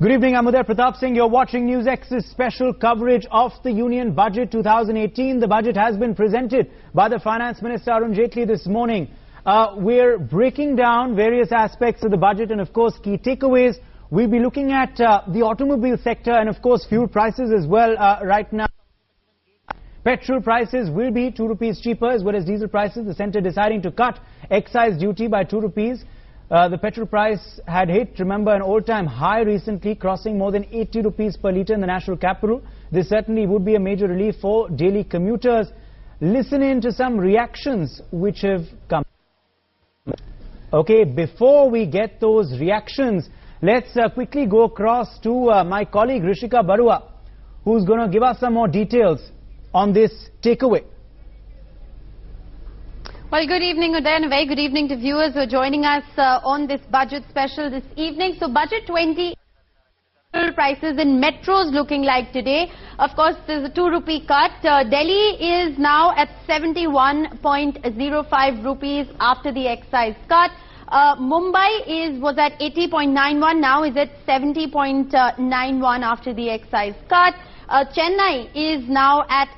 Good evening, I'm Uday Pratap Singh. You're watching News X's special coverage of the Union Budget 2018. The budget has been presented by the Finance Minister Arun Jaitley this morning. We're breaking down various aspects of the budget and, of course, key takeaways. We'll be looking at the automobile sector and, of course, fuel prices as well right now. Petrol prices will be 2 rupees cheaper as well as diesel prices. The centre deciding to cut excise duty by 2 rupees. The petrol price had hit, remember, an all-time high recently, crossing more than 80 rupees per litre in the national capital. This certainly would be a major relief for daily commuters. Listen in to some reactions which have come. Okay, before we get those reactions, let's quickly go across to my colleague Rishika Barua, who's going to give us some more details on this takeaway. Well, good evening, Uday, and a very good evening to viewers who are joining us on this budget special this evening. So, budget 20 prices in metros looking like today. Of course, there's a 2 rupee cut. Delhi is now at 71.05 rupees after the excise cut. Mumbai was at 80.91, now is at 70.91 after the excise cut. Chennai is now at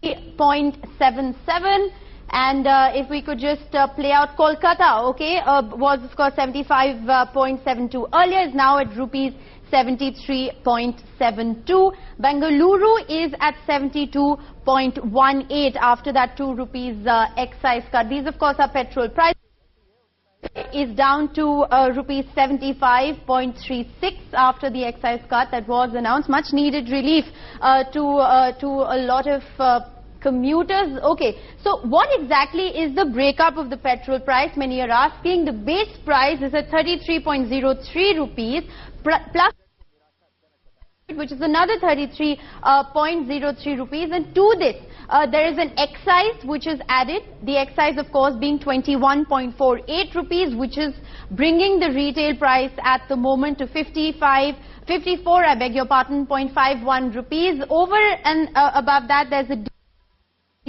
0.77. And if we could just play out Kolkata, okay, was of course 75.72 earlier, is now at rupees 73.72. Bengaluru is at 72.18 after that 2 rupees excise cut. These of course are petrol prices. Is down to rupees 75.36 after the excise cut that was announced. Much needed relief to a lot of commuters. Okay, so what exactly is the breakup of the petrol price? Many are asking. The base price is at 33.03 rupees plus, which is another 33.03 rupees, and to this there is an excise which is added. The excise, of course, being 21.48 rupees, which is bringing the retail price at the moment to 54, I beg your pardon, 0.51 rupees. Over and above that, there's a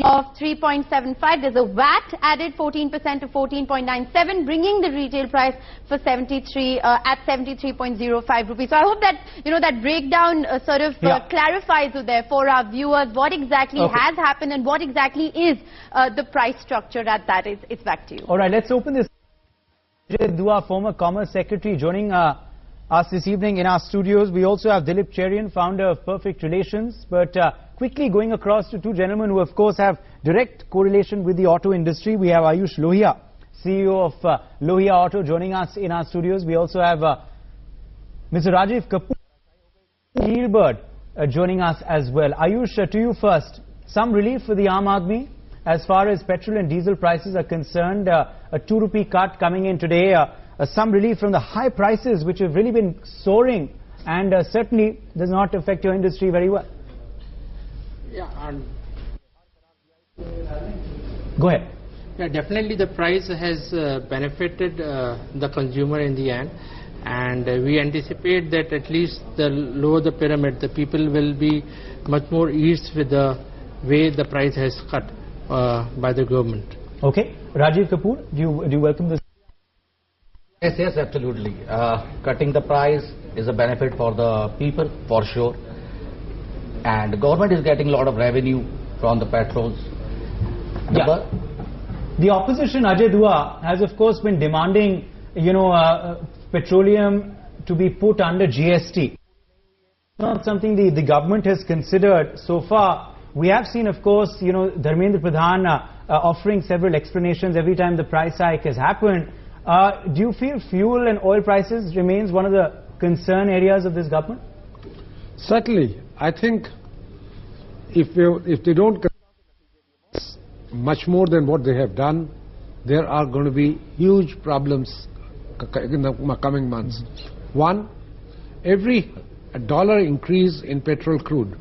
of 3.75. There's a VAT added 14% to 14.97, bringing the retail price for 73 at 73.05 rupees. So I hope that that breakdown sort of clarifies there for our viewers what exactly has happened and what exactly is the price structure at that. It's back to you. All right, let's open this. Dua, former Commerce Secretary, joining us this evening in our studios. We also have Dilip Cherian, founder of Perfect Relations. But quickly going across to two gentlemen who, of course, have direct correlation with the auto industry. We have Ayush Lohia, CEO of Lohia Auto, joining us in our studios. We also have Mr. Rajiv Kapoor, Bird, joining us as well. Ayush, to you first. Some relief for the Aam Aadmi as far as petrol and diesel prices are concerned. A 2 rupee cut coming in today. Some relief from the high prices which have really been soaring and certainly does not affect your industry very well. Yeah, and go ahead. Yeah, definitely the price has benefited the consumer in the end, and we anticipate that at least the lower the pyramid, the people will be much more eased with the way the price has cut by the government. Okay, Rajiv Kapoor, do you welcome this? Yes, absolutely. Cutting the price is a benefit for the people, for sure. And the government is getting a lot of revenue from the petrols. Yeah. The opposition, Ajay Dua, has of course been demanding, petroleum to be put under GST. Not something the government has considered so far. We have seen, of course, Dharmendra Pradhan offering several explanations every time the price hike has happened. Do you feel fuel and oil prices remains one of the concern areas of this government? Certainly. I think if they don't much more than what they have done, there are going to be huge problems in the coming months. One, every dollar increase in petrol crude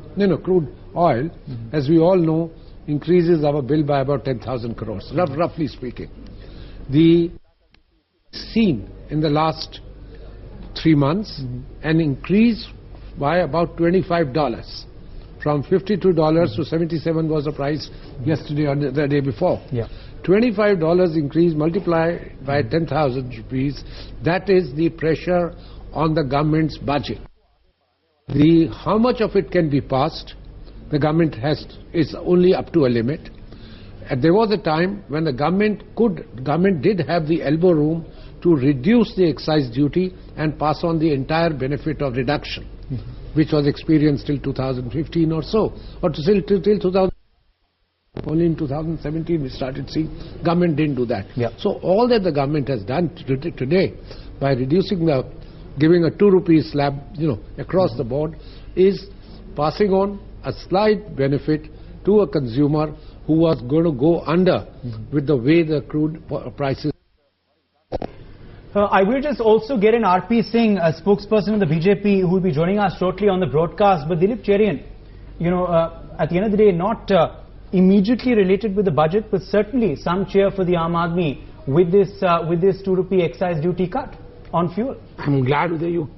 oil, as we all know, increases our bill by about 10,000 crores, roughly speaking. The seen in the last 3 months an increase by about $25 from $52 to $77 was the price yesterday or the day before. $25 increase multiplied by 10,000 rupees, that is the pressure on the government's budget. How much of it can be passed, the government is only up to a limit. And there was a time when the government did have the elbow room to reduce the excise duty and pass on the entire benefit of reduction, which was experienced till 2015 or so, or till 2000. Only in 2017 we started seeing government didn't do that. Yeah. So all that the government has done today by reducing giving a 2 rupees slab, across the board, is passing on a slight benefit to a consumer who was going to go under with the way the crude prices. I will just also get an RP Singh, a spokesperson of the BJP, who will be joining us shortly on the broadcast. But Dilip Cherian, at the end of the day, not immediately related with the budget, but certainly some cheer for the Aam Aadmi with this 2 rupee excise duty cut on fuel. I'm glad that you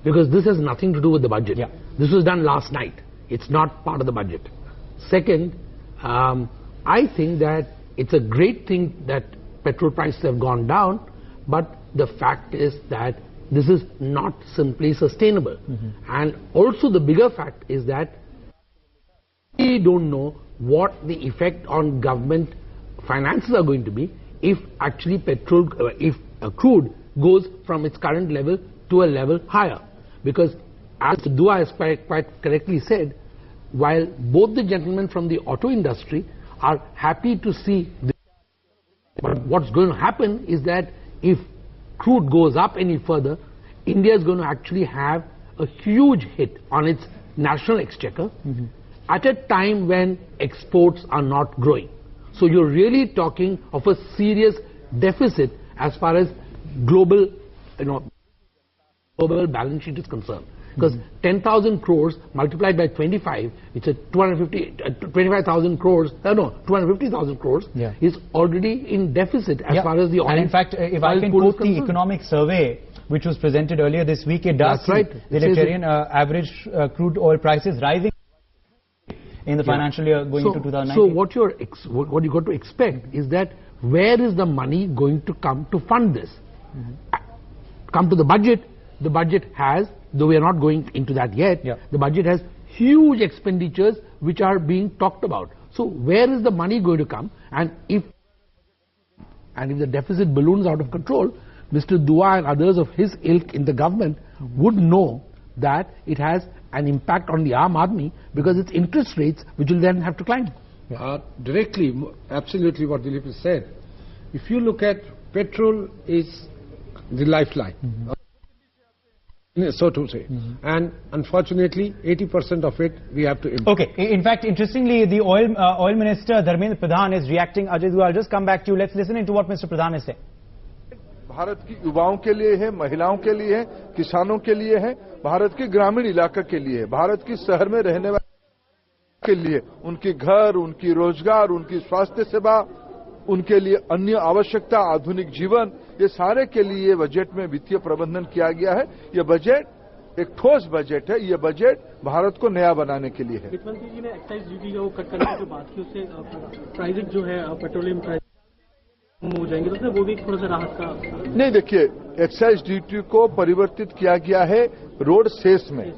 because this has nothing to do with the budget. Yeah. This was done last night. It's not part of the budget. Second, I think that it's a great thing that petrol prices have gone down, but the fact is that this is not simply sustainable. And also the bigger fact is that we don't know what the effect on government finances are going to be if actually crude goes from its current level to a level higher. Because as Dua has quite correctly said, while both the gentlemen from the auto industry are happy to see this, but what's going to happen is that if crude goes up any further, India is going to actually have a huge hit on its national exchequer at a time when exports are not growing. So you're really talking of a serious deficit as far as global balance sheet is concerned. Because 10,000 crores multiplied by 25, it's a 25,000 crores, 250,000 crores is already in deficit as far as the oil. And in fact, if I can quote the economic survey which was presented earlier this week, it does see the Nigerian average crude oil prices rising in the financial year going into 2019. So what you got to expect is that where is the money going to come to fund this? Come to the budget. The budget has, though we are not going into that yet, the budget has huge expenditures which are being talked about. So where is the money going to come? And if the deficit balloons out of control, Mr. Dua and others of his ilk in the government would know that it has an impact on the Aam Aadmi because it's interest rates which will then have to climb. Directly, absolutely what Dilip has said. If you look at petrol is the lifeline, so to say, and unfortunately 80% of it we have to import. Okay, in fact, interestingly, the oil minister Dharmendra Pradhan is reacting. Ajay Dua, I'll just come back to you. Let's listen into what Mr. Pradhan is saying. Bharat की युवाओं के लिए है, महिलाओं के लिए है, किसानों के लिए है, भारत के ग्रामीण इलाके के लिए है, भारत की शहर में रहने वाले के लिए, उनके घर, उनकी रोजगार, उनकी स्वास्थ्य सेवा, उनके लिए अन्य आवश्यकता, आधुनिक जीवन, ये सारे के लिए बजट में वित्तीय प्रबंधन किया गया है। ये बजट एक ठोस बजट है। ये बजट भारत को नया बनाने के लिए है। वित्त मंत्री जी ने एक्साइज ड्यूटी का वो कट करने की बात की, उससे प्राइसिंग जो है पेट्रोलियम प्राइस हो जाएंगे, तो वो भी थोड़ा सा राहत का नहीं। देखिए, एक्साइज ड्यूटी को परिवर्तित किया गया है रोड सेस में,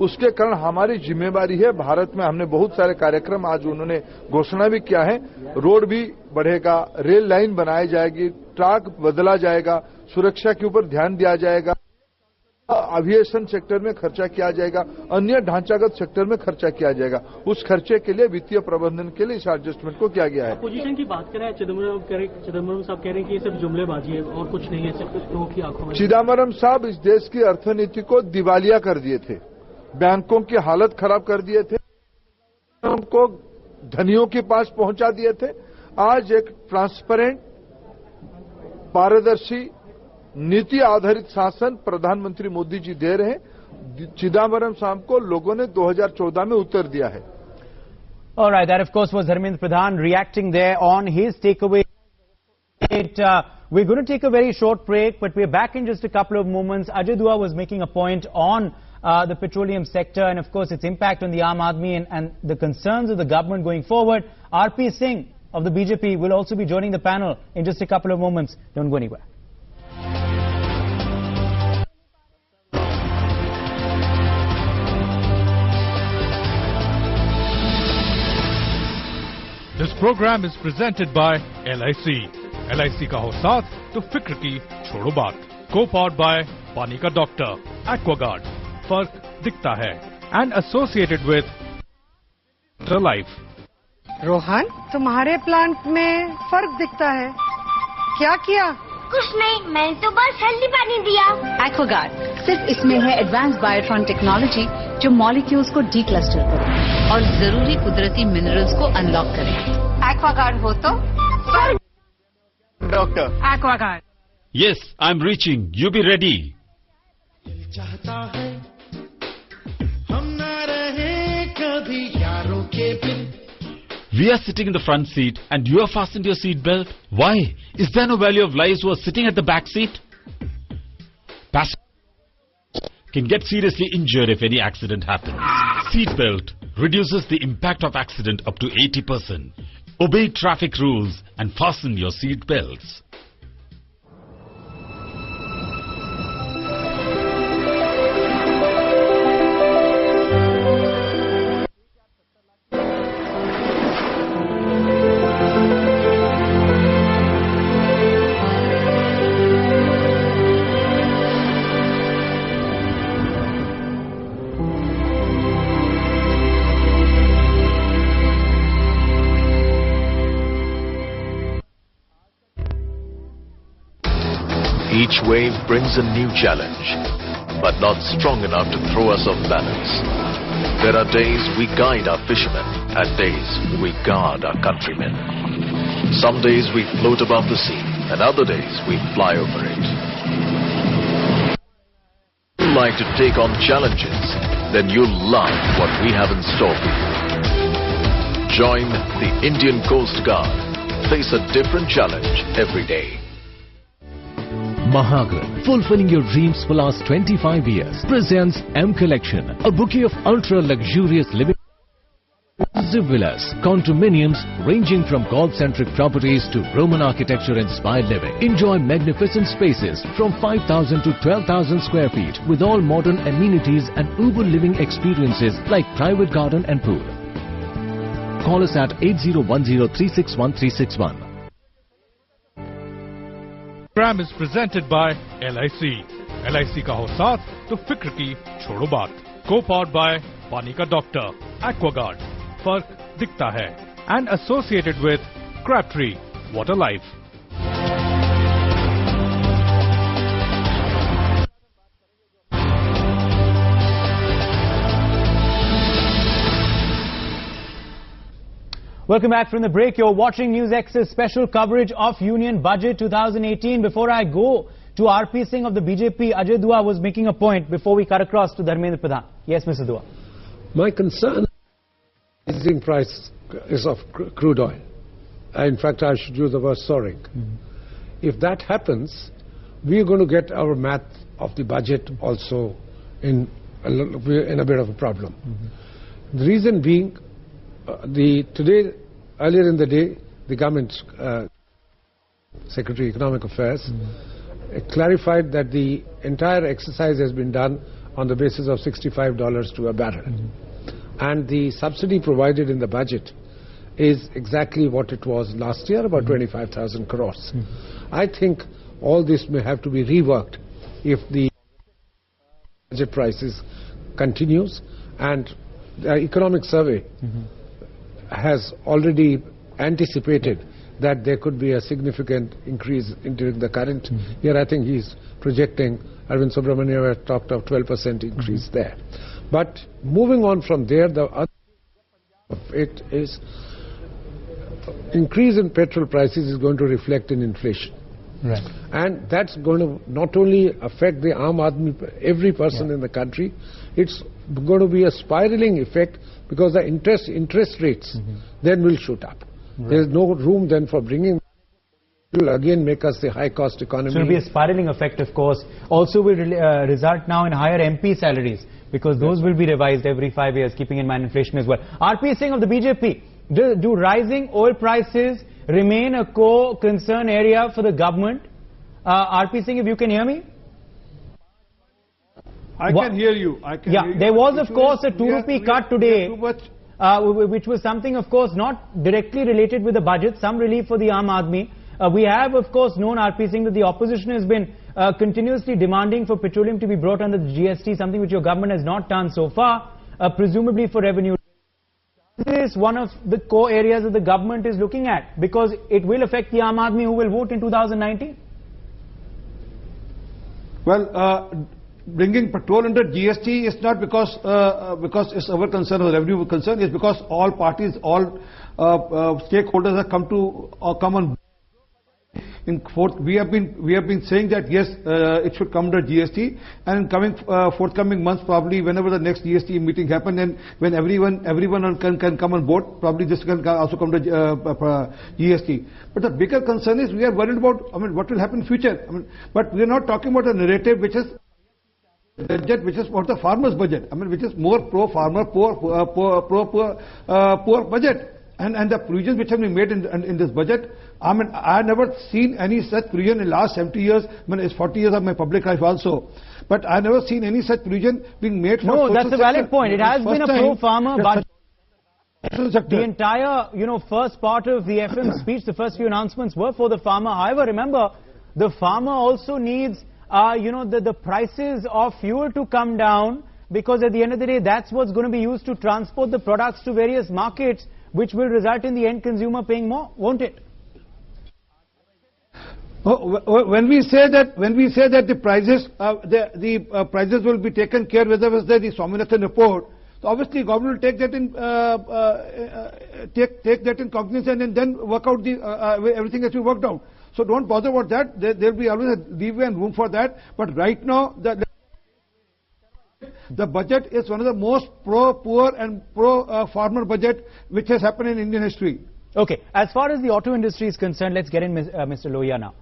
उसके कारण हमारी जिम्मेवारी है। भारत में हमने बहुत सारे कार्यक्रम आज उन्होंने घोषणा भी किया है। रोड भी बढ़ेगा, रेल लाइन बनाई जाएगी, ट्रैक बदला जाएगा, सुरक्षा के ऊपर ध्यान दिया जाएगा, एविएशन सेक्टर में खर्चा किया जाएगा, अन्य ढांचागत सेक्टर में खर्चा किया जाएगा। उस खर्चे के लिए वित्तीय प्रबंधन के लिए इस एडजस्टमेंट को किया गया है। अपोजिशन की बात करें, चिदम्बरम साहब कह रहे हैं कि ये सिर्फ जुमलेबाजी है और कुछ नहीं है, सिर्फ लोगों की आंखों में। चिदम्बरम साहब इस देश की अर्थनीति को दिवालिया कर दिए थे, बैंकों की हालत खराब कर दिए थे, उनको धनियों के पास पहुंचा दिए थे। आज एक ट्रांसपेरेंट, पारदर्शी, नीति आधारित शासन प्रधानमंत्री मोदी जी दे रहे हैं। चिदम्बरम साहब को लोगों ने 2014 में उत्तर दिया है। All right, that of course was Dharmendra Pradhan reacting there on his takeaway. We're going to take a very short break, but we're back in just a couple of moments. Ajay Dua was making a point on the petroleum sector and of course its impact on the Aam Aadmi and the concerns of the government going forward. RP Singh of the BJP will also be joining the panel in just a couple of moments. Don't go anywhere. This program is presented by LIC. LIC का हो साथ तो फिक्र की छोड़ो बात. Co-powered by पानी का डॉक्टर, Aquaguard, फर्क दिखता है, and associated with Life. Rohan, तुम्हारे प्लांट में फर्क दिखता है. क्या किया? कुछ नहीं, मैंने तो बस हल्दी पानी दिया. एक्वागार्ड, सिर्फ इसमें है एडवांस बायोट्रॉन टेक्नोलॉजी जो मॉलिक्यूल्स को डीक्लस्टर करे और जरूरी कुदरती मिनरल्स को अनलॉक करे. एक्वागार्ड हो तो फर्क. Doctor Aquaguard. Yes, I'm reaching. You be ready. चाहता है हम ना रहे कभी यारों के बिन. We are sitting in the front seat and you have fastened your seat belt. Why? Is there no value of lives who are sitting at the back seat? Passengers can get seriously injured if any accident happens. Seat belt reduces the impact of accident up to 80%. Obey traffic rules and fasten your seat belts. Each wave brings a new challenge, but not strong enough to throw us off balance. There are days we guide our fishermen, and days we guard our countrymen. Some days we float above the sea, and other days we fly over it. If you like to take on challenges, then you'll love what we have in store for you. Join the Indian Coast Guard. Face a different challenge every day. Mahagar, fulfilling your dreams for last 25 years, presents M Collection, a bouquet of ultra-luxurious living villas, condominiums ranging from golf-centric properties to Roman architecture-inspired living. Enjoy magnificent spaces from 5,000 to 12,000 square feet with all modern amenities and uber living experiences like private garden and pool. Call us at 8010361361. Program is presented by LIC. LIC का हो साथ तो फिक्र की छोड़ो बात. Co-powered by पानी का डॉक्टर, Aquaguard, फर्क दिखता है, and associated with Crabtree, Water Life. Welcome back from the break. You're watching News X's special coverage of Union Budget 2018. Before I go to RP Singh of the BJP, Ajay Dua was making a point before we cut across to Dharmendra Pradhan. Yes, Mr. Dua. My concern is the price is of crude oil. In fact, I should use the word soaring. If that happens, we are going to get our math of the budget also in a bit of a problem. The reason being, earlier in the day, the government Secretary Economic Affairs clarified that the entire exercise has been done on the basis of $65 to a barrel. And the subsidy provided in the budget is exactly what it was last year, about 25,000 crores. I think all this may have to be reworked if the budget prices continues, and the economic survey has already anticipated that there could be a significant increase during the current year. I think he's projecting, Arvind Subramanian talked of 12% increase there. But moving on from there, the other of it is increase in petrol prices is going to reflect in inflation. Right. And that's going to not only affect the Aam Aadmi, every person in the country, it's going to be a spiraling effect because the interest rates then will shoot up. Right. There's no room then for bringing, it will again make us the high-cost economy. So it will be a spiraling effect, of course. Also will result now in higher MP salaries, because those will be revised every 5 years, keeping in mind inflation as well. RP Singh of the BJP Do rising oil prices remain a core concern area for the government? RP Singh, if you can hear me? I can hear you. There was, of course, a 2 rupee cut today, which was something, of course, not directly related with the budget, some relief for the Aam Aadmi. We have, of course, known, RP Singh, that the opposition has been continuously demanding for petroleum to be brought under the GST, something which your government has not done so far, presumably for revenue. This is one of the core areas that the government is looking at, because it will affect the Aam Aadmi who will vote in 2019. Well, bringing petrol under GST is not because it's our concern or revenue concern. It's because all parties, all stakeholders have come on. In we have been saying that yes, it should come under GST, and in coming forthcoming months, probably whenever the next GST meeting happens, and when everyone can come on board, probably this can also come to GST. But the bigger concern is we are worried about, what will happen in future. But we are not talking about a narrative which is budget, which is about the farmer's budget. Which is more pro-farmer, poor budget. And the provisions which have been made in this budget, I have never seen any such provision in the last 70 years. It's 40 years of my public life also. But I have never seen any such provision being made for No, that's a valid point. It has been a pro-farmer budget. The entire, first part of the FM speech, the first few announcements were for the farmer. However, remember, the farmer also needs, the prices of fuel to come down, because at the end of the day, that's what's going to be used to transport the products to various markets, which will result in the end consumer paying more, won't it? When we say that the prices, the prices will be taken care of, whether it's the Swaminathan report, so obviously government will take that in cognizance and then work out everything that we worked out. So don't bother about that. There will be always a leeway and room for that. But right now, the budget is one of the most pro-poor and pro-farmer budget which has happened in Indian history. Okay, as far as the auto industry is concerned, let's get in Mr. Lohia now.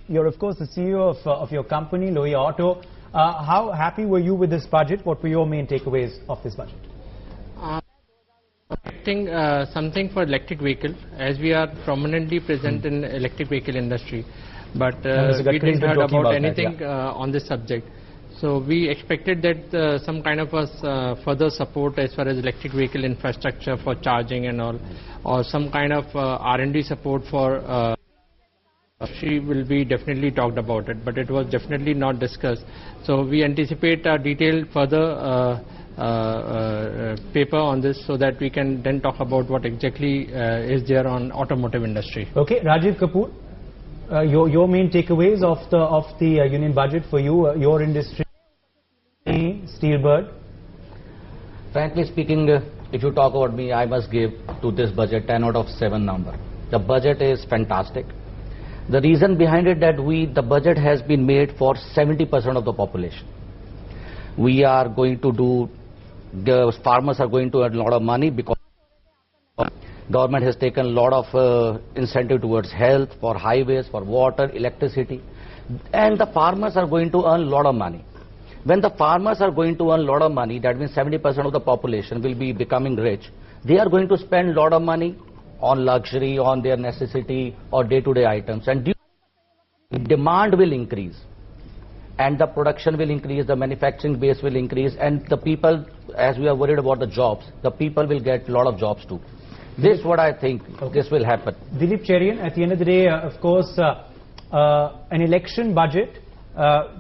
You're, of course, the CEO of your company, Lohia Auto. How happy were you with this budget? What were your main takeaways of this budget? I think something for electric vehicle, as we are prominently present in electric vehicle industry, but we didn't heard about anything on this subject. So we expected that some kind of further support as far as electric vehicle infrastructure for charging and all, or some kind of R&D support for she will be definitely talked about it, but it was definitely not discussed. So we anticipate a detailed further paper on this, so that we can then talk about what exactly is there on automotive industry. Okay, Rajiv Kapoor, your main takeaways of the union budget for you, your industry, Steelbird. Frankly speaking, if you talk about me, I must give to this budget 10 out of 7 number. The budget is fantastic. The reason behind it that the budget has been made for 70% of the population. We are going to do, the farmers are going to earn a lot of money because government has taken a lot of incentive towards health, for highways, for water, electricity, and the farmers are going to earn a lot of money. When the farmers are going to earn a lot of money, that means 70% of the population will be becoming rich. They are going to spend a lot of money on luxury, on their necessity or day-to-day items, and demand will increase, and the production will increase, the manufacturing base will increase, and the people, as we are worried about the jobs, the people will get a lot of jobs too. This is what I think this will happen. Dilip Cherian, at the end of the day, of course, an election budget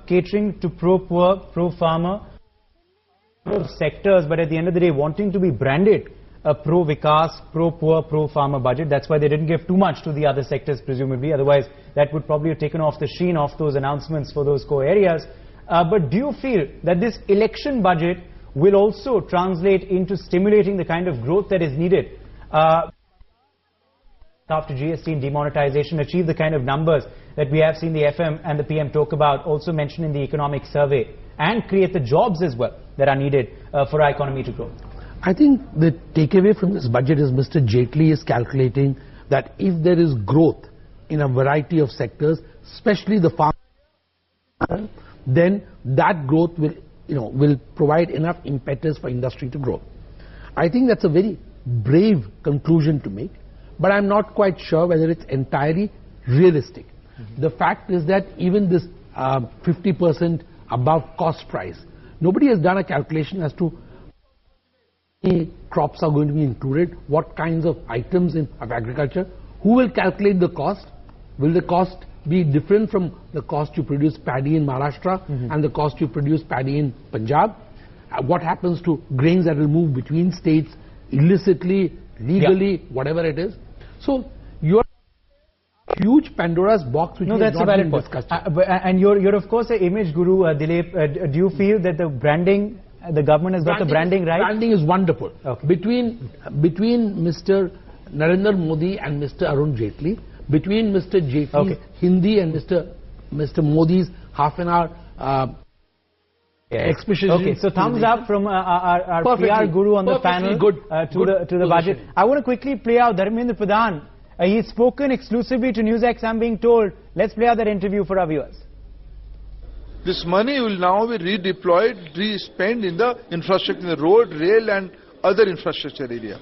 catering to pro-poor, pro-farmer sectors, but at the end of the day wanting to be branded a pro-Vikas, pro-poor, pro-farmer budget. That's why they didn't give too much to the other sectors, presumably. Otherwise, that would probably have taken off the sheen off those announcements for those core areas. But do you feel that this election budget will also translate into stimulating the kind of growth that is needed after GST and demonetization, achieve the kind of numbers that we have seen the FM and the PM talk about, also mentioned in the economic survey, and create the jobs as well that are needed for our economy to grow? I think the takeaway from this budget is Mr. Jaitley is calculating that if there is growth in a variety of sectors, especially the farm, then that growth will provide enough impetus for industry to grow. I think that's a very brave conclusion to make, but I'm not quite sure whether it's entirely realistic. The fact is that even this 50% above cost price, nobody has done a calculation as to how many crops are going to be included, what kinds of items of agriculture, who will calculate the cost, will the cost be different from the cost you produce paddy in Maharashtra and the cost you produce paddy in Punjab, what happens to grains that will move between states illicitly, legally, whatever it is. So you're huge Pandora's box which has not been discussed. And you're of course an image guru, Dilip. Do you feel that the branding, the government has got the branding right? Branding is wonderful. Okay. Between Mr. Narendra Modi and Mr. Arun Jaitley, between Mr. Jaitley's Hindi and Mr. Modi's half an hour exposition. Okay, so thumbs up from our PR guru on the panel to the budget. I want to quickly play out Dharmendra Pradhan. He's spoken exclusively to NewsX, I'm being told. Let's play out that interview for our viewers. This money will now be redeployed, re-spent in the infrastructure, in the road, rail and other infrastructure area.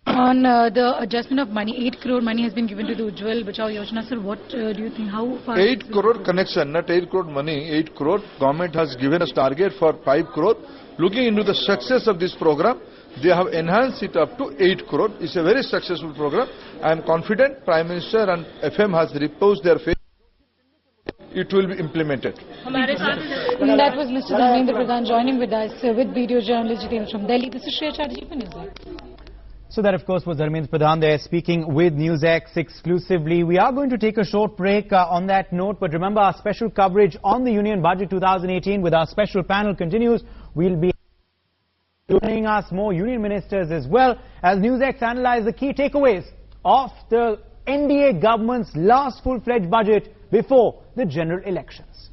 On the adjustment of money, 8 crore money has been given to the Ujjwal Bachao Yojana, sir. What do you think? How far? 8 crore connection, not 8 crore money, 8 crore. Government has given us target for 5 crore. Looking into the success of this program, they have enhanced it up to 8 crore. It's a very successful program. I am confident Prime Minister and FM has reposed their faith. It will be implemented. That was Mr. Dharmendra Pradhan joining with us with video journalist Jitendra from Delhi. This is Shreya Chatterjee for NewsX. So that of course was Dharmendra Pradhan there speaking with NewsX exclusively. We are going to take a short break on that note, but remember our special coverage on the Union Budget 2018 with our special panel continues. We'll be joining us more Union Ministers as well as NewsX analyze the key takeaways of the NDA government's last full-fledged budget before the general elections.